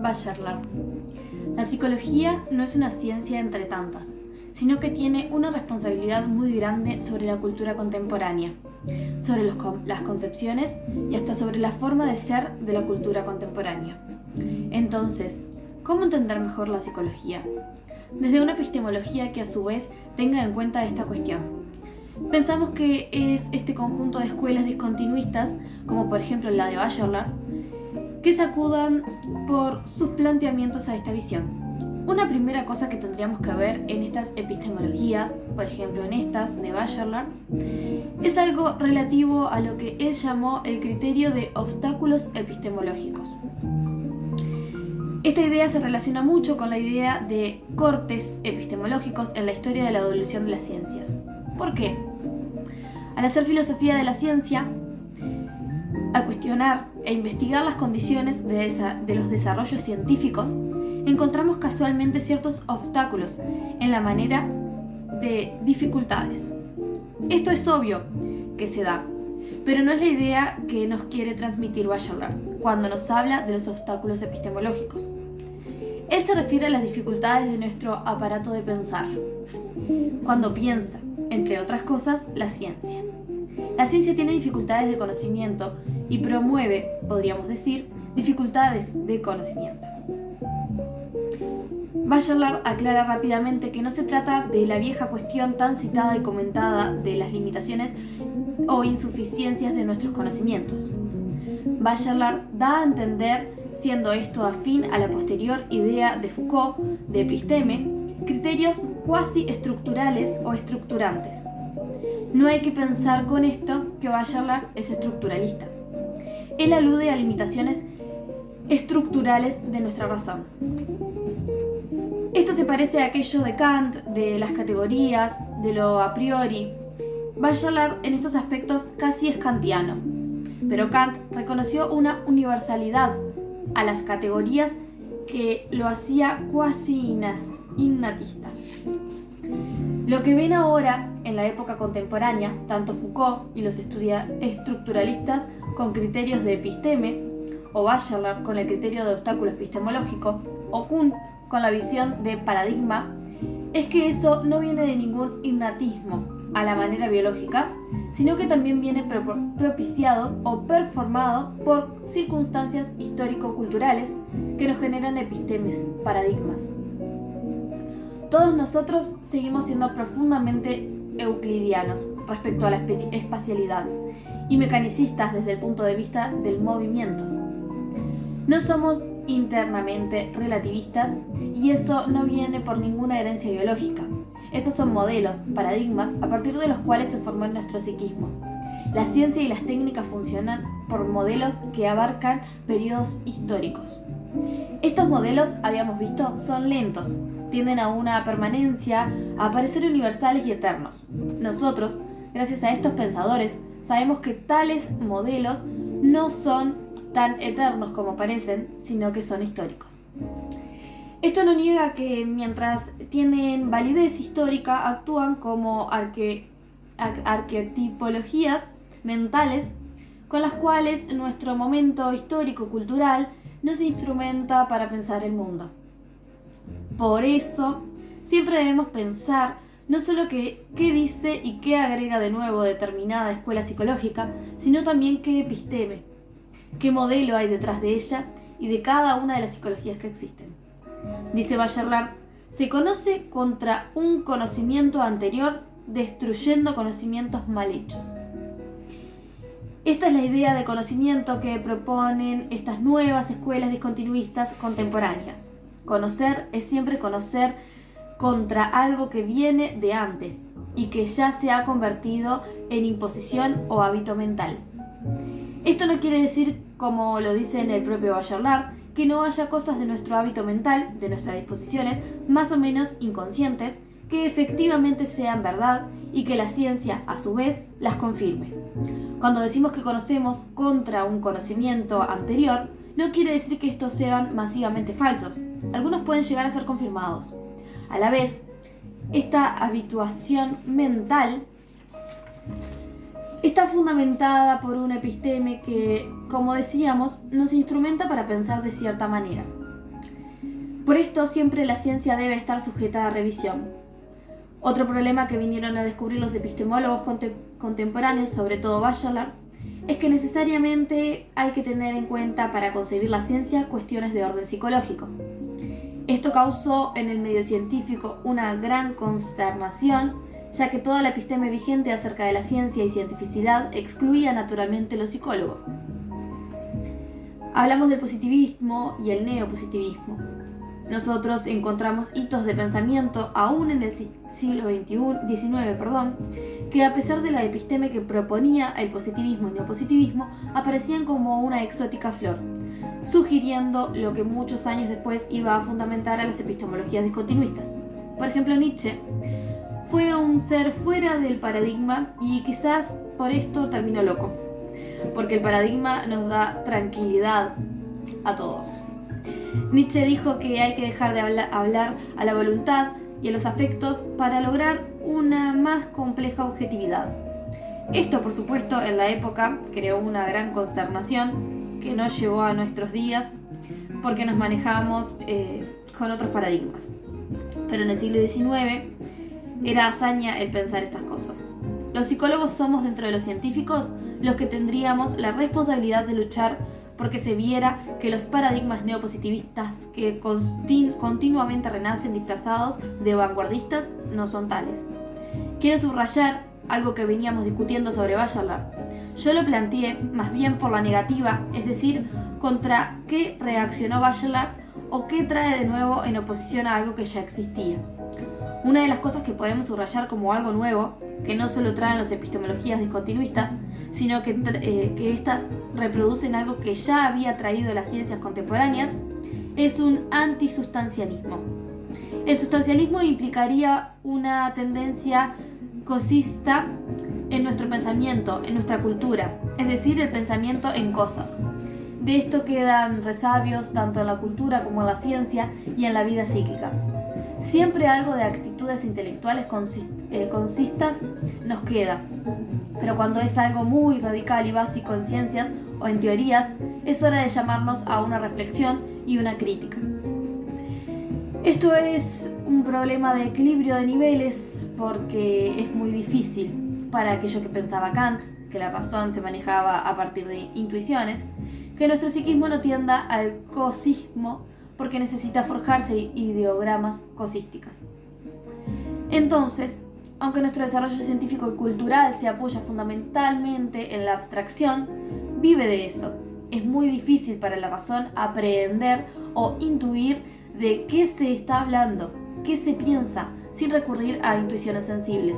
Bachelard. La psicología no es una ciencia entre tantas, sino que tiene una responsabilidad muy grande sobre la cultura contemporánea, sobre las concepciones y hasta sobre la forma de ser de la cultura contemporánea. Entonces, ¿cómo entender mejor la psicología? Desde una epistemología que a su vez tenga en cuenta esta cuestión. Pensamos que es este conjunto de escuelas discontinuistas, como por ejemplo la de Bachelard, que sacudan por sus planteamientos a esta visión. Una primera cosa que tendríamos que ver en estas epistemologías, por ejemplo en estas de Bachelard, es algo relativo a lo que él llamó el criterio de obstáculos epistemológicos. Esta idea se relaciona mucho con la idea de cortes epistemológicos en la historia de la evolución de las ciencias. ¿Por qué? Al hacer filosofía de la ciencia, al cuestionar e investigar las condiciones de los desarrollos científicos, encontramos casualmente ciertos obstáculos en la manera de dificultades. Esto es obvio que se da, pero no es la idea que nos quiere transmitir Bachelard cuando nos habla de los obstáculos epistemológicos. Él se refiere a las dificultades de nuestro aparato de pensar, cuando piensa, entre otras cosas, la ciencia. La ciencia tiene dificultades de conocimiento y promueve, podríamos decir, dificultades de conocimiento. Bachelard aclara rápidamente que no se trata de la vieja cuestión tan citada y comentada de las limitaciones o insuficiencias de nuestros conocimientos. Bachelard da a entender, siendo esto afín a la posterior idea de Foucault de episteme, criterios cuasi estructurales o estructurantes. No hay que pensar con esto que Bachelard es estructuralista. Él alude a limitaciones estructurales de nuestra razón. Esto se parece a aquello de Kant, de las categorías, de lo a priori. Bachelard en estos aspectos casi es kantiano, pero Kant reconoció una universalidad a las categorías que lo hacía cuasi innatista. Lo que ven ahora, en la época contemporánea, tanto Foucault y los estructuralistas con criterios de episteme, o Bachelard con el criterio de obstáculo epistemológico, o Kuhn con la visión de paradigma, es que eso no viene de ningún innatismo a la manera biológica, sino que también viene propiciado o performado por circunstancias histórico-culturales que nos generan epistemes, paradigmas. Todos nosotros seguimos siendo profundamente euclidianos respecto a la espacialidad y mecanicistas desde el punto de vista del movimiento. No somos internamente relativistas y eso no viene por ninguna herencia biológica. Esos son modelos, paradigmas, a partir de los cuales se formó nuestro psiquismo. La ciencia y las técnicas funcionan por modelos que abarcan periodos históricos. Estos modelos, habíamos visto, son lentos, tienden a una permanencia, a parecer universales y eternos. Nosotros, gracias a estos pensadores, sabemos que tales modelos no son tan eternos como parecen, sino que son históricos. Esto no niega que mientras tienen validez histórica, actúan como arquetipologías mentales con las cuales nuestro momento histórico-cultural no se instrumenta para pensar el mundo. Por eso, siempre debemos pensar no solo qué dice y qué agrega de nuevo determinada escuela psicológica, sino también qué episteme, qué modelo hay detrás de ella y de cada una de las psicologías que existen. Dice Bachelard, se conoce contra un conocimiento anterior destruyendo conocimientos mal hechos. Esta es la idea de conocimiento que proponen estas nuevas escuelas discontinuistas contemporáneas. Conocer es siempre conocer contra algo que viene de antes y que ya se ha convertido en imposición o hábito mental. Esto no quiere decir, como lo dice en el propio Bachelard, que no haya cosas de nuestro hábito mental, de nuestras disposiciones, más o menos inconscientes, que efectivamente sean verdad y que la ciencia, a su vez, las confirme. Cuando decimos que conocemos contra un conocimiento anterior, no quiere decir que estos sean masivamente falsos. Algunos pueden llegar a ser confirmados. A la vez, esta habituación mental está fundamentada por un episteme que, como decíamos, nos instrumenta para pensar de cierta manera. Por esto siempre la ciencia debe estar sujeta a revisión. Otro problema que vinieron a descubrir los epistemólogos contemporáneos, sobre todo Bachelard, es que necesariamente hay que tener en cuenta para concebir la ciencia cuestiones de orden psicológico. Esto causó en el medio científico una gran consternación, ya que toda la episteme vigente acerca de la ciencia y cientificidad excluía naturalmente lo psicólogo. Hablamos del positivismo y el neopositivismo. Nosotros encontramos hitos de pensamiento aún en el siglo XIX, que a pesar de la episteme que proponía el positivismo y neopositivismo, aparecían como una exótica flor, sugiriendo lo que muchos años después iba a fundamentar a las epistemologías discontinuistas. Por ejemplo, Nietzsche fue un ser fuera del paradigma y quizás por esto terminó loco, porque el paradigma nos da tranquilidad a todos. Nietzsche dijo que hay que dejar de hablar a la voluntad y a los afectos para lograr una más compleja objetividad. Esto, por supuesto, en la época creó una gran consternación que nos llevó a nuestros días porque nos manejamos con otros paradigmas. Pero en el siglo XIX era hazaña el pensar estas cosas. Los psicólogos somos, dentro de los científicos, los que tendríamos la responsabilidad de luchar porque se viera que los paradigmas neopositivistas que continuamente renacen disfrazados de vanguardistas no son tales. Quiero subrayar algo que veníamos discutiendo sobre Bachelard. Yo lo planteé más bien por la negativa, es decir, contra qué reaccionó Bachelard o qué trae de nuevo en oposición a algo que ya existía. Una de las cosas que podemos subrayar como algo nuevo, que no solo traen las epistemologías discontinuistas, sino que éstas reproducen algo que ya había traído las ciencias contemporáneas, es un antisustancialismo. El sustancialismo implicaría una tendencia cosista en nuestro pensamiento, en nuestra cultura, es decir, el pensamiento en cosas. De esto quedan resabios tanto en la cultura como en la ciencia y en la vida psíquica. Siempre algo de actitudes intelectuales consistas nos queda, pero cuando es algo muy radical y básico en ciencias o en teorías, es hora de llamarnos a una reflexión y una crítica. Esto es un problema de equilibrio de niveles porque es muy difícil para aquello que pensaba Kant, que la razón se manejaba a partir de intuiciones, que nuestro psiquismo no tienda al cosismo porque necesita forjarse ideogramas cosísticas. Entonces, aunque nuestro desarrollo científico y cultural se apoya fundamentalmente en la abstracción, vive de eso. Es muy difícil para la razón aprehender o intuir de qué se está hablando, qué se piensa, sin recurrir a intuiciones sensibles.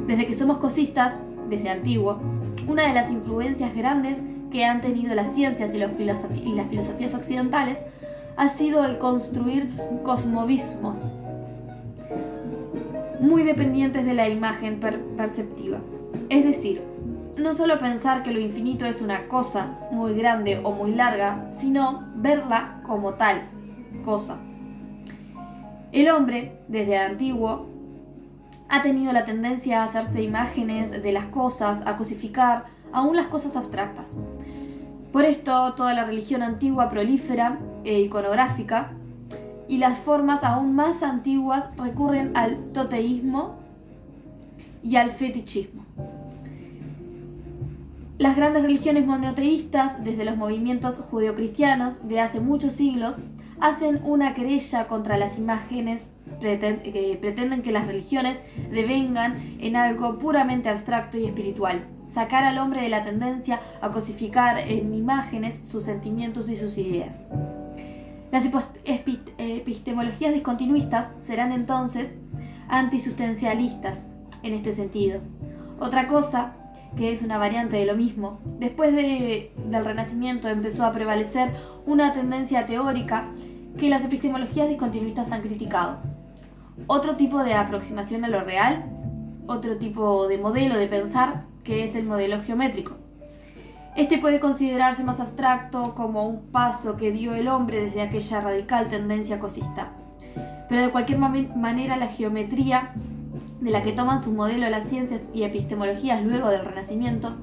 Desde que somos cosistas, desde antiguo, una de las influencias grandes que han tenido las ciencias y las filosofías occidentales ha sido el construir cosmovismos muy dependientes de la imagen perceptiva. Es decir, no solo pensar que lo infinito es una cosa muy grande o muy larga, sino verla como tal, cosa. El hombre, desde antiguo, ha tenido la tendencia a hacerse imágenes de las cosas, a cosificar aún las cosas abstractas. Por esto, toda la religión antigua prolífera e iconográfica y las formas aún más antiguas recurren al toteísmo y al fetichismo. Las grandes religiones monoteístas, desde los movimientos judeocristianos de hace muchos siglos, hacen una querella contra las imágenes que pretenden que las religiones devengan en algo puramente abstracto y espiritual, sacar al hombre de la tendencia a cosificar en imágenes sus sentimientos y sus ideas. Las epistemologías discontinuistas serán entonces antisustancialistas en este sentido. Otra cosa, que es una variante de lo mismo, después del Renacimiento empezó a prevalecer una tendencia teórica que las epistemologías discontinuistas han criticado. Otro tipo de aproximación a lo real, otro tipo de modelo de pensar, que es el modelo geométrico. Este puede considerarse más abstracto, como un paso que dio el hombre desde aquella radical tendencia cosista. Pero de cualquier manera, la geometría de la que toman su modelo las ciencias y epistemologías luego del Renacimiento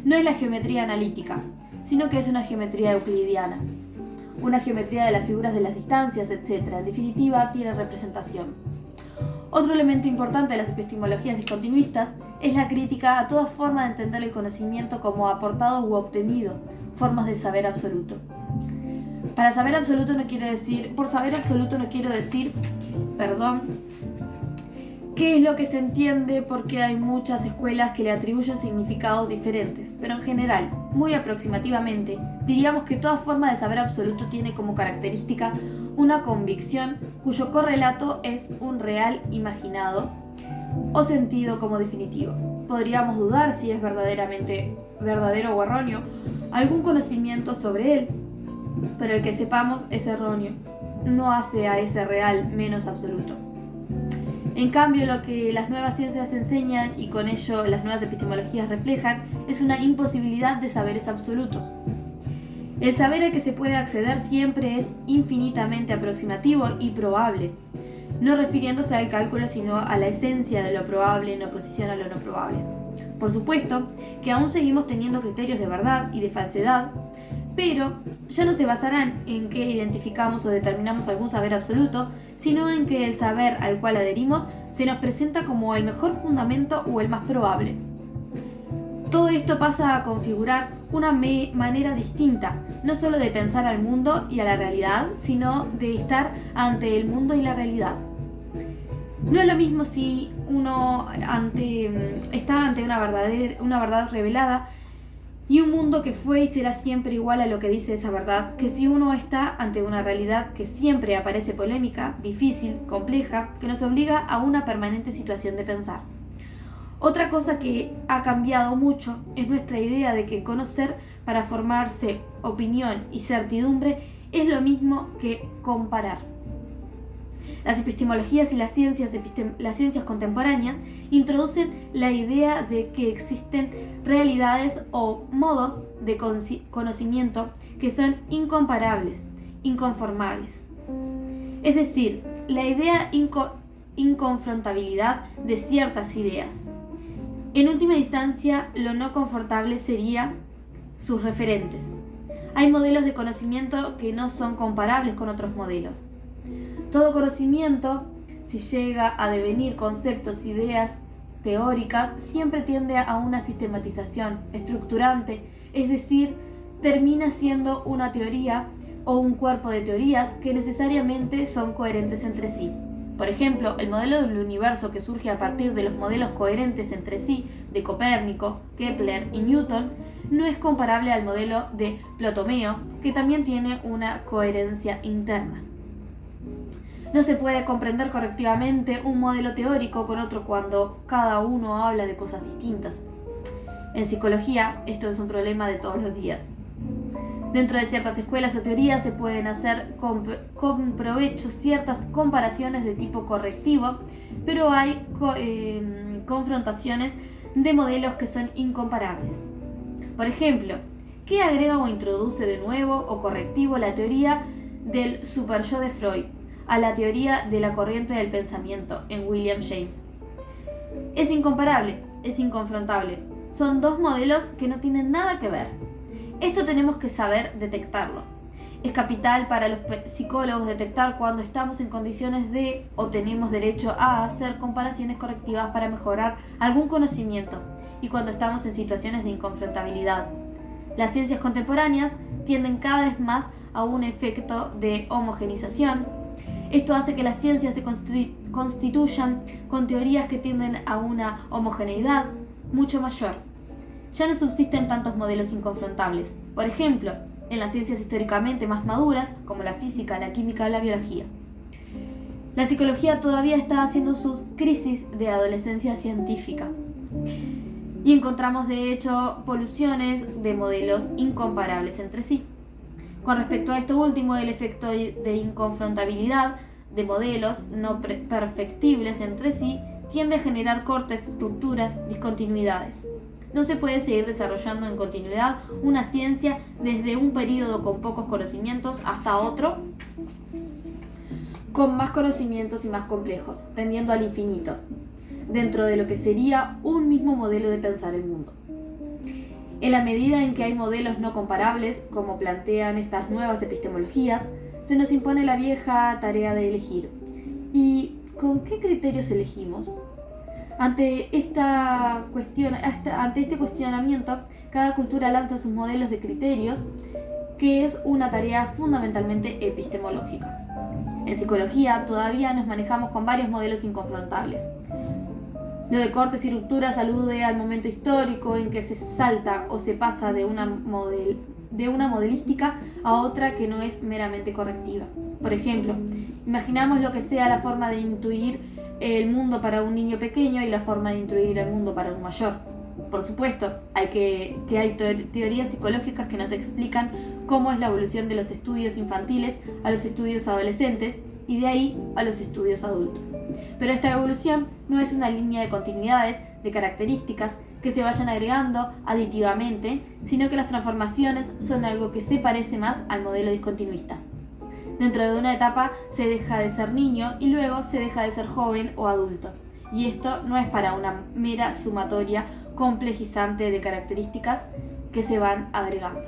no es la geometría analítica, sino que es una geometría euclidiana. una geometría de las figuras de las distancias, etc. En definitiva, tiene representación. Otro elemento importante de las epistemologías discontinuistas es la crítica a toda forma de entender el conocimiento como aportado u obtenido, formas de saber absoluto. Por saber absoluto no quiero decir, qué es lo que se entiende, porque hay muchas escuelas que le atribuyen significados diferentes, pero en general, muy aproximativamente, diríamos que toda forma de saber absoluto tiene como característica una convicción cuyo correlato es un real imaginado o sentido como definitivo. Podríamos dudar si es verdaderamente verdadero o erróneo algún conocimiento sobre él, pero el que sepamos es erróneo, no hace a ese real menos absoluto. En cambio, lo que las nuevas ciencias enseñan y con ello las nuevas epistemologías reflejan es una imposibilidad de saberes absolutos. El saber al que se puede acceder siempre es infinitamente aproximativo y probable, no refiriéndose al cálculo sino a la esencia de lo probable en oposición a lo no probable. Por supuesto que aún seguimos teniendo criterios de verdad y de falsedad, pero ya no se basarán en que identificamos o determinamos algún saber absoluto, sino en que el saber al cual adherimos se nos presenta como el mejor fundamento o el más probable. Todo esto pasa a configurar una manera distinta, no solo de pensar al mundo y a la realidad, sino de estar ante el mundo y la realidad. No es lo mismo si uno está ante una verdad revelada y un mundo que fue y será siempre igual a lo que dice esa verdad, que si uno está ante una realidad que siempre aparece polémica, difícil, compleja, que nos obliga a una permanente situación de pensar. Otra cosa que ha cambiado mucho es nuestra idea de que conocer para formarse opinión y certidumbre es lo mismo que comparar. Las epistemologías y las ciencias contemporáneas introducen la idea de que existen realidades o modos de conocimiento que son incomparables, inconformables. Es decir, la idea inconfrontabilidad de ciertas ideas. En última instancia, lo no confortable sería sus referentes. Hay modelos de conocimiento que no son comparables con otros modelos. Todo conocimiento, si llega a devenir conceptos, ideas teóricas, siempre tiende a una sistematización estructurante, es decir, termina siendo una teoría o un cuerpo de teorías que necesariamente son coherentes entre sí. Por ejemplo, el modelo del universo que surge a partir de los modelos coherentes entre sí de Copérnico, Kepler y Newton no es comparable al modelo de Ptolomeo, que también tiene una coherencia interna. No se puede comprender correctivamente un modelo teórico con otro cuando cada uno habla de cosas distintas. En psicología, esto es un problema de todos los días. Dentro de ciertas escuelas o teorías se pueden hacer con provecho ciertas comparaciones de tipo correctivo, pero hay confrontaciones de modelos que son incomparables. Por ejemplo, ¿qué agrega o introduce de nuevo o correctivo la teoría del superyo de Freud a la teoría de la corriente del pensamiento en William James? Es incomparable, es inconfrontable. Son dos modelos que no tienen nada que ver. Esto tenemos que saber detectarlo. Es capital para los psicólogos detectar cuando estamos en condiciones de o tenemos derecho a hacer comparaciones correctivas para mejorar algún conocimiento y cuando estamos en situaciones de inconfrontabilidad. Las ciencias contemporáneas tienden cada vez más a un efecto de homogenización. Esto hace que las ciencias se constituyan con teorías que tienden a una homogeneidad mucho mayor. Ya no subsisten tantos modelos inconfrontables. Por ejemplo, en las ciencias históricamente más maduras, como la física, la química o la biología. La psicología todavía está haciendo sus crisis de adolescencia científica. Y encontramos de hecho poluciones de modelos incomparables entre sí. Con respecto a esto último, el efecto de inconfrontabilidad de modelos no perfectibles entre sí tiende a generar cortes, rupturas, discontinuidades. No se puede seguir desarrollando en continuidad una ciencia desde un período con pocos conocimientos hasta otro con más conocimientos y más complejos, tendiendo al infinito, dentro de lo que sería un mismo modelo de pensar el mundo. En la medida en que hay modelos no comparables, como plantean estas nuevas epistemologías, se nos impone la vieja tarea de elegir. ¿Y con qué criterios elegimos? Ante este cuestionamiento, cada cultura lanza sus modelos de criterios, que es una tarea fundamentalmente epistemológica. En psicología todavía nos manejamos con varios modelos inconfrontables. Lo de cortes y rupturas alude al momento histórico en que se salta o se pasa de una modelística a otra que no es meramente correctiva. Por ejemplo, imaginamos lo que sea la forma de intuir el mundo para un niño pequeño y la forma de intuir el mundo para un mayor. Por supuesto, hay teorías psicológicas que nos explican cómo es la evolución de los estudios infantiles a los estudios adolescentes y de ahí a los estudios adultos. Pero esta evolución no es una línea de continuidades, de características que se vayan agregando aditivamente, sino que las transformaciones son algo que se parece más al modelo discontinuista. Dentro de una etapa se deja de ser niño y luego se deja de ser joven o adulto. Y esto no es para una mera sumatoria complejizante de características que se van agregando.